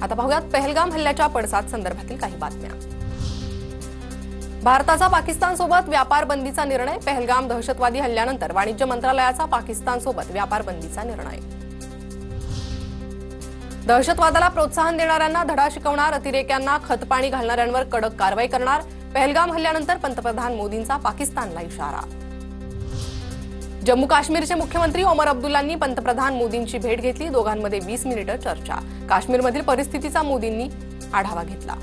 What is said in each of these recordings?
आता पाहूयात पहलगाम हल्ल्याच्या पडसाद संदर्भातील काही बातम्या। भारताचा पाकिस्तानसोबत व्यापार बंदीचा निर्णय। पहलगाम दहशतवादी हल्ल्यानंतर वाणिज्य मंत्रालयाचा पाकिस्तानसोबत व्यापार बंदीचा निर्णय। दहशतवादाला प्रोत्साहन देणाऱ्यांना धडा शिकवणार, अतिरेक्यांना खतपाणी घालणाऱ्यांवर कडक कारवाई करणार। पहलगाम हल्ल्यानंतर पंतप्रधान मोदींचा पाकिस्तानला इशारा। जम्मू काश्मीरचे मुख्यमंत्री ओमर अब्दुल्लांनी पंतप्रधान मोदींची भेट घेतली। दोघांमध्ये 20 मिनिटे चर्चा। काश्मीरमधील परिस्थितीचा मोदींनी आढावा घेतला।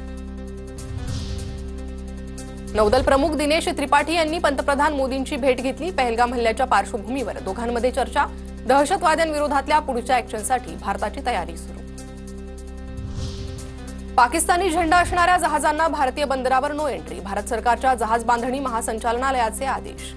नौदल प्रमुख दिनेश त्रिपाठी यांनी पंतप्रधान मोदींची भेट घेतली। पहलगाम हल्ल्याच्या पार्श्वभूमीवर दोघांमध्ये चर्चा। दहशतवाद्यांविरोधातल्या पुढच्या ॲक्शनसाठी भारताची तयारी सुरू। पाकिस्तानी झेंडा असणाऱ्या जहाजांना भारतीय बंदरावर नो एंट्री। भारत सरकारच्या जहाज बांधणी महासंचालनालयाचे आदेश।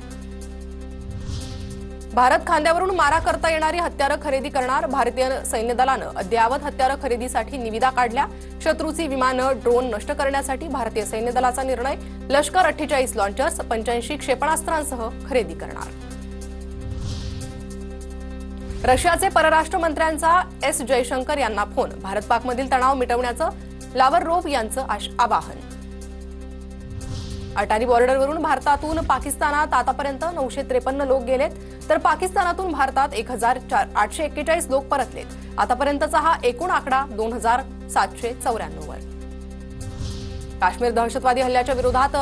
भारत खांद्यावरून मारा करता येणारी हत्यारं खरेदी करणार। भारतीय सैन्य दलानं अद्ययावत हत्यारं खरेदीसाठी निविदा काढल्या। शत्रूची विमानं, ड्रोन नष्ट करण्यासाठी भारतीय सैन्य दलाचा निर्णय। लष्कर 48 लॉन्चर्स, 85 क्षेपणास्त्रांसह खरेदी करणार। रशियाचे परराष्ट्र मंत्र्यांचा एस जयशंकर यांना फोन। भारत पाकमधील तणाव मिटवण्याचं लाव्हरोव्ह यांचं आवाहन। अटारी बॉर्डरवरून भारतातून पाकिस्तानात आतापर्यंत 953 लोक गेलेत, तर पाकिस्तानातून भारतात 1841 लोक परतलेत। आतापर्यंतचा हा एकूण आकडा 2794 वर। काश्मीर दहशतवादी हल्ल्याच्या विरोधात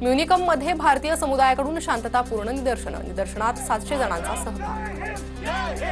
म्युनिकमध्ये भारतीय समुदायाकडून शांततापूर्ण निदर्शनात 700 जणांचा सहभाग।